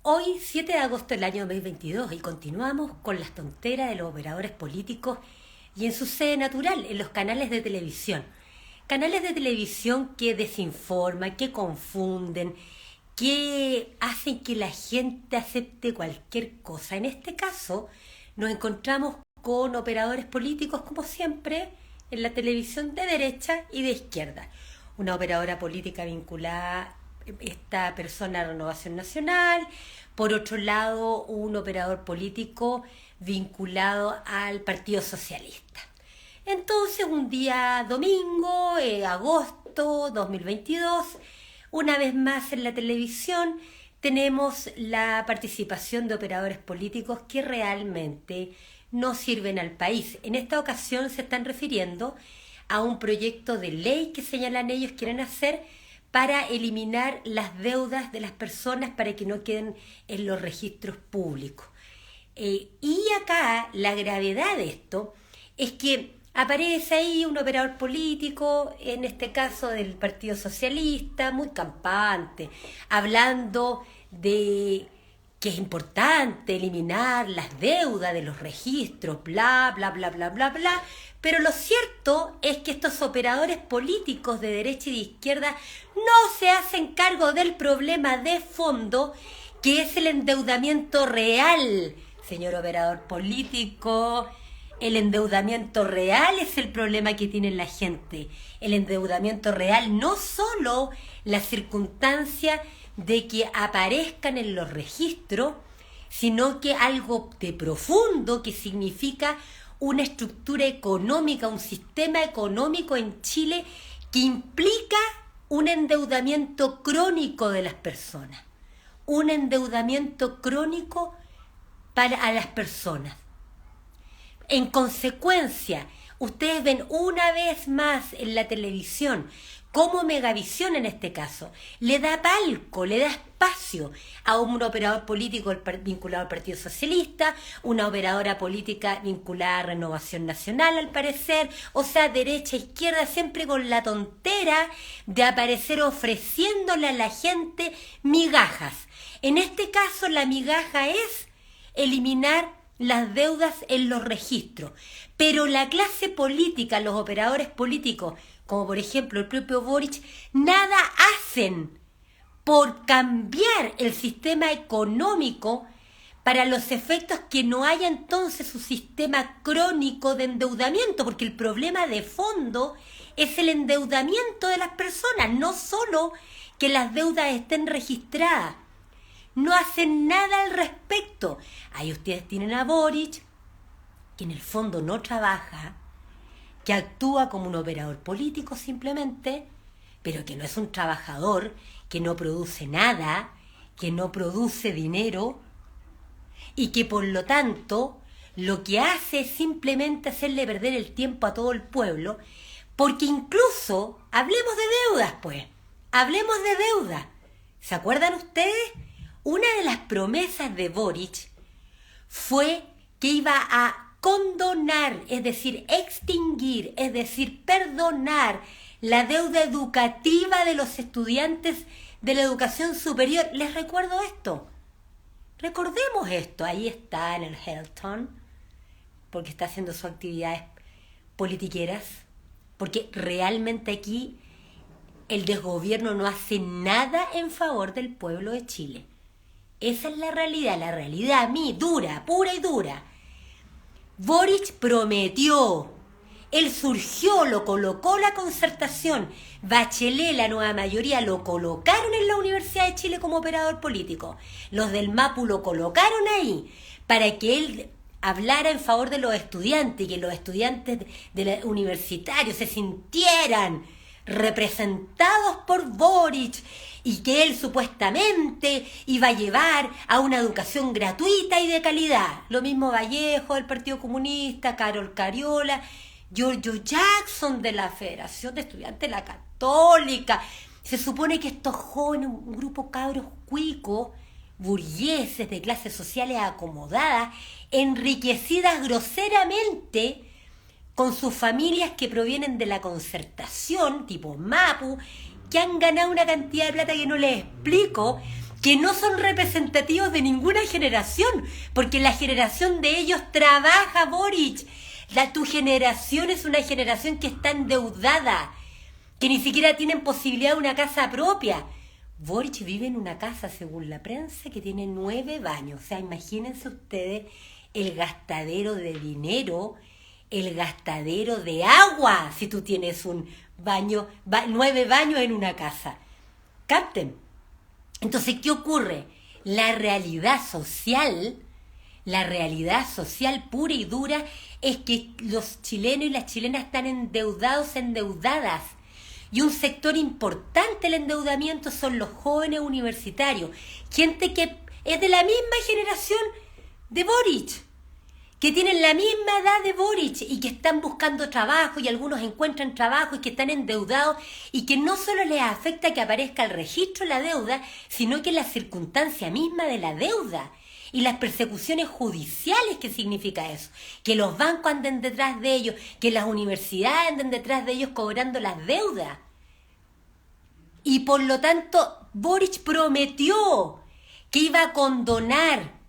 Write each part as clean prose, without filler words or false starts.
Hoy, 7 de agosto del año 2022, y continuamos con las tonteras de los operadores políticos y en su sede natural, en los canales de televisión. Canales de televisión que desinforman, que confunden, que hacen que la gente acepte cualquier cosa. En este caso, nos encontramos con operadores políticos, como siempre, en la televisión de derecha y de izquierda. Una operadora política vinculada esta persona a Renovación Nacional, por otro lado un operador político vinculado al Partido Socialista. Entonces un día domingo, agosto 2022, una vez más en la televisión tenemos la participación de operadores políticos que realmente no sirven al país. En esta ocasión se están refiriendo a un proyecto de ley que señalan ellos quieren hacer para eliminar las deudas de las personas para que no queden en los registros públicos. Y acá la gravedad de esto es que aparece ahí un operador político, en este caso del Partido Socialista, muy campante, hablando de que es importante eliminar las deudas de los registros, bla, bla, bla, bla, bla, bla. Pero lo cierto es que estos operadores políticos de derecha y de izquierda no se hacen cargo del problema de fondo, que es el endeudamiento real. Señor operador político, el endeudamiento real es el problema que tiene la gente. El endeudamiento real, no solo la circunstancia de que aparezcan en los registros, sino que algo de profundo que significa una estructura económica, un sistema económico en Chile que implica un endeudamiento crónico de las personas, un endeudamiento crónico para las personas. En consecuencia, ustedes ven una vez más en la televisión cómo Megavisión, en este caso, le da palco, le da espacio a un operador político vinculado al Partido Socialista, una operadora política vinculada a Renovación Nacional, al parecer, o sea, derecha, izquierda, siempre con la tontera de aparecer ofreciéndole a la gente migajas. En este caso, la migaja es eliminar las deudas en los registros, pero la clase política, los operadores políticos, como por ejemplo el propio Boric, nada hacen por cambiar el sistema económico para los efectos que no haya entonces un sistema crónico de endeudamiento, porque el problema de fondo es el endeudamiento de las personas, no solo que las deudas estén registradas. No hacen nada al respecto. Ahí ustedes tienen a Boric, que en el fondo no trabaja, que actúa como un operador político simplemente, pero que no es un trabajador, que no produce nada, que no produce dinero, y que por lo tanto lo que hace es simplemente hacerle perder el tiempo a todo el pueblo, porque incluso, hablemos de deudas pues, hablemos de deudas. ¿Se acuerdan ustedes? Una de las promesas de Boric fue que iba a condonar, es decir, extinguir, es decir, perdonar la deuda educativa de los estudiantes de la educación superior. Les recuerdo esto. Recordemos esto. Ahí está en el Hilton, porque está haciendo sus actividades politiqueras, porque realmente aquí el desgobierno no hace nada en favor del pueblo de Chile. Esa es la realidad a mí, dura, pura y dura. Boric prometió, él surgió, lo colocó la concertación, Bachelet, la nueva mayoría, lo colocaron en la Universidad de Chile como operador político, los del MAPU lo colocaron ahí para que él hablara en favor de los estudiantes y que los estudiantes universitarios se sintieran representados por Boric y que él supuestamente iba a llevar a una educación gratuita y de calidad. Lo mismo Vallejo del Partido Comunista, Carol Cariola, Giorgio Jackson de la Federación de Estudiantes de la Católica. Se supone que estos jóvenes, un grupo cabros cuicos, burgueses de clases sociales acomodadas, enriquecidas groseramente con sus familias que provienen de la concertación, tipo MAPU, que han ganado una cantidad de plata que no les explico, que no son representativos de ninguna generación, porque la generación de ellos trabaja, Boric. Tu generación es una generación que está endeudada, que ni siquiera tienen posibilidad de una casa propia. Boric vive en una casa, según la prensa, que tiene 9 baños. O sea, imagínense ustedes el gastadero de dinero, el gastadero de agua, si tú tienes un baño, 9 baños en una casa. Capten. Entonces, ¿qué ocurre? La realidad social pura y dura es que los chilenos y las chilenas están endeudados, endeudadas. Y un sector importante del endeudamiento son los jóvenes universitarios, gente que es de la misma generación de Boric, que tienen la misma edad de Boric y que están buscando trabajo y algunos encuentran trabajo y que están endeudados y que no solo les afecta que aparezca el registro de la deuda, sino que la circunstancia misma de la deuda y las persecuciones judiciales que significa eso, que los bancos anden detrás de ellos, que las universidades anden detrás de ellos cobrando las deudas. Y por lo tanto, Boric prometió que iba a condonar,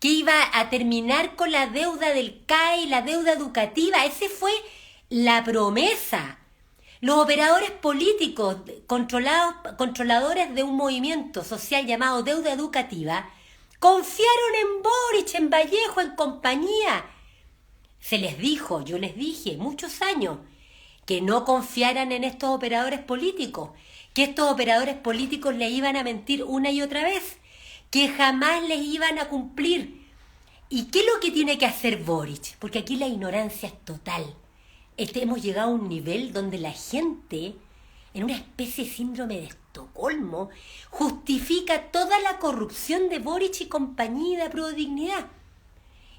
que iba a terminar con la deuda del CAE y la deuda educativa. Esa fue la promesa. Los operadores políticos, controladores de un movimiento social llamado deuda educativa, confiaron en Boric, en Vallejo, en compañía. Se les dijo, yo les dije muchos años, que no confiaran en estos operadores políticos, que estos operadores políticos les iban a mentir una y otra vez, que jamás les iban a cumplir. ¿Y qué es lo que tiene que hacer Boric? Porque aquí la ignorancia es total. Hemos llegado a un nivel donde la gente, en una especie de síndrome de Estocolmo, justifica toda la corrupción de Boric y compañía de Prodignidad.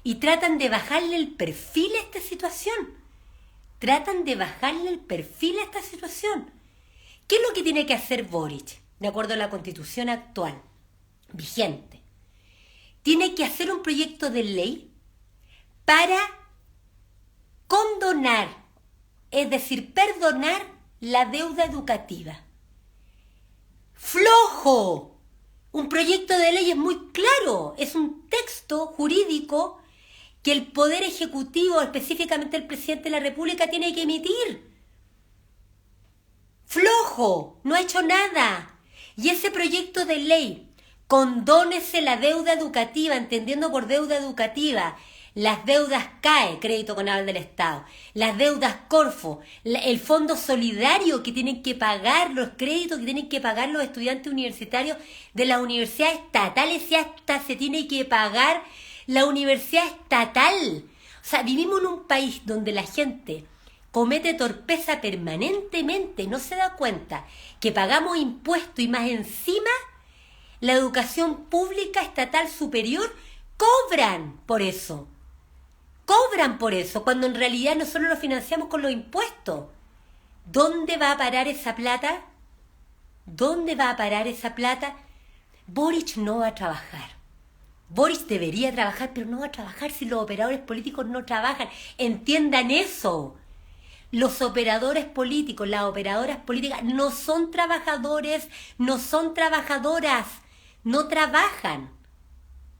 Y tratan de bajarle el perfil a esta situación. ¿Qué es lo que tiene que hacer Boric, de acuerdo a la Constitución actual, vigente? Tiene que hacer un proyecto de ley para condonar, es decir, perdonar la deuda educativa. ¡Flojo! Un proyecto de ley es muy claro, es un texto jurídico que el Poder Ejecutivo, específicamente el Presidente de la República, tiene que emitir. ¡Flojo! No ha hecho nada. Y ese proyecto de ley, condónese la deuda educativa, entendiendo por deuda educativa las deudas CAE, Crédito con Aval del Estado, las deudas Corfo, el fondo solidario que tienen que pagar, los créditos que tienen que pagar los estudiantes universitarios de las universidades estatales, y hasta se tiene que pagar la universidad estatal. O sea, vivimos en un país donde la gente comete torpeza permanentemente, no se da cuenta que pagamos impuestos y más encima la educación pública estatal superior cobran por eso, cuando en realidad nosotros lo financiamos con los impuestos. ¿Dónde va a parar esa plata? Boric no va a trabajar. Boric debería trabajar, pero no va a trabajar si los operadores políticos no trabajan. Entiendan eso. Los operadores políticos, las operadoras políticas no son trabajadores, no son trabajadoras, no trabajan.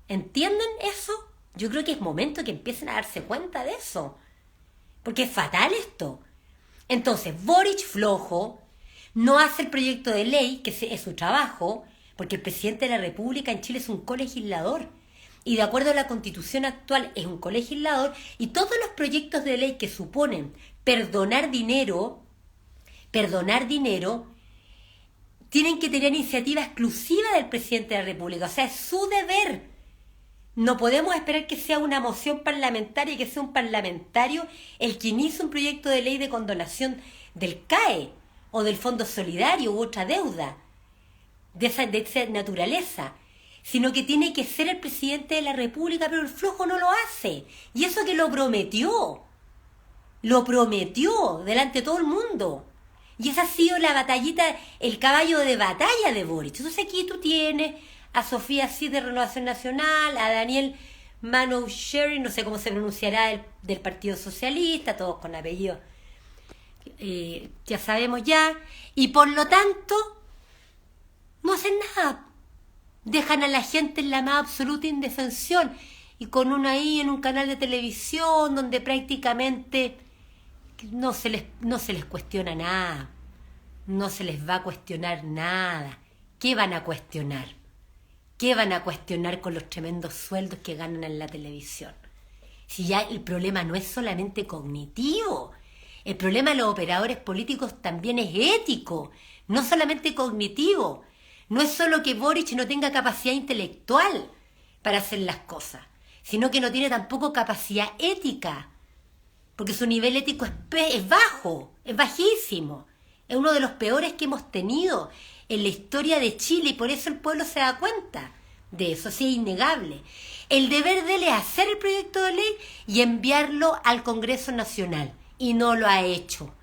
¿Entienden eso? Yo creo que es momento que empiecen a darse cuenta de eso, porque es fatal esto. Entonces, Boric flojo, no hace el proyecto de ley, que es su trabajo, porque el presidente de la República en Chile es un colegislador, y de acuerdo a la Constitución actual es un colegislador, y todos los proyectos de ley que suponen perdonar dinero, tienen que tener iniciativa exclusiva del presidente de la República, o sea, es su deber. No podemos esperar que sea una moción parlamentaria y que sea un parlamentario el que inicie un proyecto de ley de condonación del CAE o del Fondo Solidario u otra deuda de esa naturaleza, sino que tiene que ser el presidente de la República, pero el flojo no lo hace. Y eso que lo prometió delante de todo el mundo. Y esa ha sido la batallita, el caballo de batalla de Boric. Entonces aquí tú tienes a Sofía Cid de Renovación Nacional, a Daniel Manouchery, no sé cómo se pronunciará, del Partido Socialista, todos con apellidos, ya sabemos ya, y por lo tanto no hacen nada. dejan a la gente en la más absoluta indefensión y con uno ahí en un canal de televisión donde prácticamente no se les cuestiona nada, no se les va a cuestionar nada. ¿Qué van a cuestionar? ¿Qué van a cuestionar con los tremendos sueldos que ganan en la televisión? Si ya el problema no es solamente cognitivo, el problema de los operadores políticos también es ético, no solamente cognitivo. No es solo que Boric no tenga capacidad intelectual para hacer las cosas, sino que no tiene tampoco capacidad ética, porque su nivel ético es bajo, es bajísimo. Es uno de los peores que hemos tenido en la historia de Chile y por eso el pueblo se da cuenta de eso, sí, es innegable. El deber de él es hacer el proyecto de ley y enviarlo al Congreso Nacional y no lo ha hecho.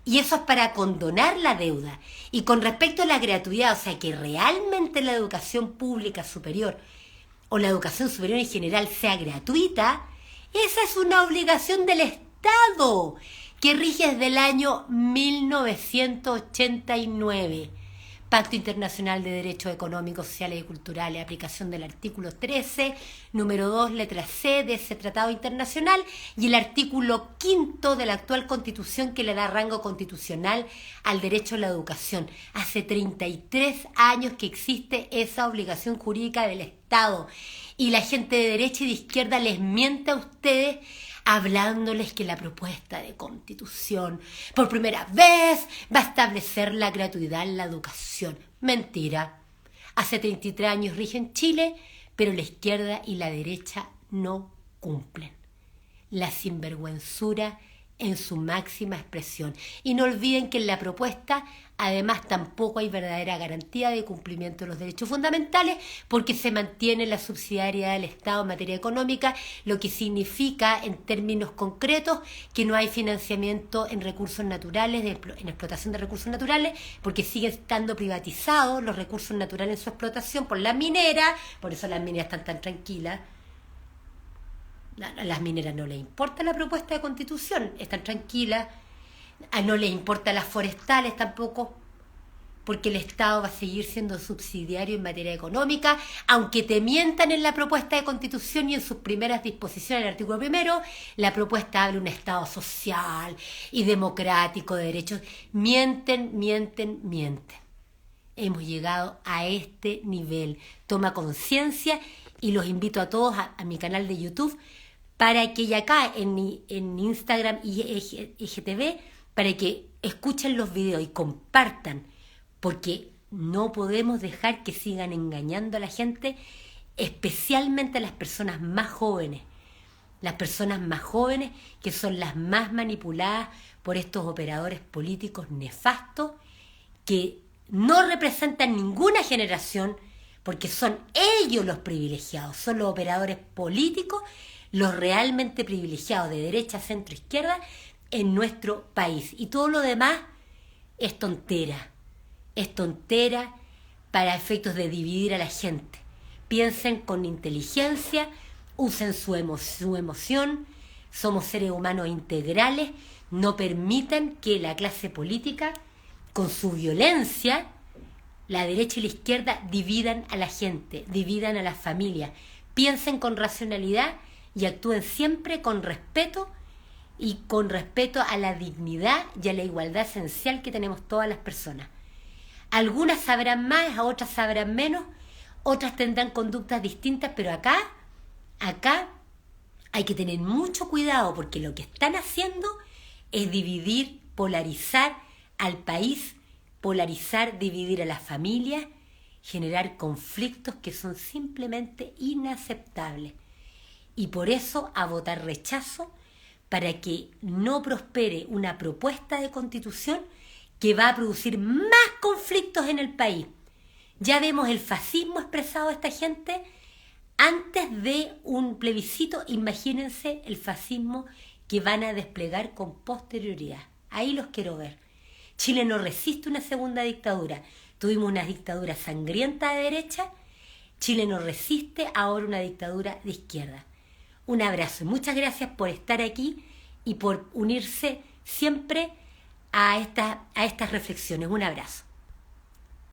Y eso es para condonar la deuda. Y con respecto a la gratuidad, o sea, que realmente la educación pública superior o la educación superior en general sea gratuita, esa es una obligación del Estado que rige desde el año 1989. Pacto Internacional de Derechos Económicos, Sociales y Culturales, aplicación del artículo 13, número 2, letra C de ese tratado internacional y el artículo 5 de la actual Constitución que le da rango constitucional al derecho a la educación. Hace 33 años que existe esa obligación jurídica del Estado y la gente de derecha y de izquierda les miente a ustedes hablándoles que la propuesta de constitución por primera vez va a establecer la gratuidad en la educación. Mentira. Hace 33 años rige en Chile, pero la izquierda y la derecha no cumplen. La sinvergüenzura en su máxima expresión. Y no olviden que en la propuesta además tampoco hay verdadera garantía de cumplimiento de los derechos fundamentales porque se mantiene la subsidiariedad del Estado en materia económica, lo que significa en términos concretos que no hay financiamiento en recursos naturales, en explotación de recursos naturales, porque siguen estando privatizados los recursos naturales en su explotación por las mineras, por eso las mineras están tan tranquilas. A las mineras no les importa la propuesta de constitución, están tranquilas. No les importa las forestales tampoco, porque el Estado va a seguir siendo subsidiario en materia económica, aunque te mientan en la propuesta de constitución y en sus primeras disposiciones, el artículo 1, la propuesta habla de un Estado social y democrático de derechos. Mienten. Hemos llegado a este nivel. Toma conciencia y los invito a todos a mi canal de YouTube para que ya acá en Instagram y IGTV, para que escuchen los videos y compartan, porque no podemos dejar que sigan engañando a la gente, especialmente a las personas más jóvenes. Las personas más jóvenes que son las más manipuladas por estos operadores políticos nefastos que no representan ninguna generación, porque son ellos los privilegiados, son los operadores políticos los realmente privilegiados de derecha, centro, izquierda en nuestro país. Y todo lo demás es tontera para efectos de dividir a la gente. Piensen con inteligencia, usen su emoción, somos seres humanos integrales, no permitan que la clase política, con su violencia, la derecha y la izquierda dividan a la gente, dividan a las familias. Piensen con racionalidad y actúen siempre con respeto y con respeto a la dignidad y a la igualdad esencial que tenemos todas las personas. Algunas sabrán más, a otras sabrán menos, otras tendrán conductas distintas, pero acá hay que tener mucho cuidado porque lo que están haciendo es dividir, polarizar al país, polarizar, dividir a las familias, generar conflictos que son simplemente inaceptables. Y por eso a votar rechazo para que no prospere una propuesta de constitución que va a producir más conflictos en el país. Ya vemos el fascismo expresado de esta gente antes de un plebiscito. Imagínense el fascismo que van a desplegar con posterioridad. Ahí los quiero ver. Chile no resiste una segunda dictadura. Tuvimos una dictadura sangrienta de derecha. Chile no resiste ahora una dictadura de izquierda. Un abrazo y muchas gracias por estar aquí y por unirse siempre a estas reflexiones. Un abrazo.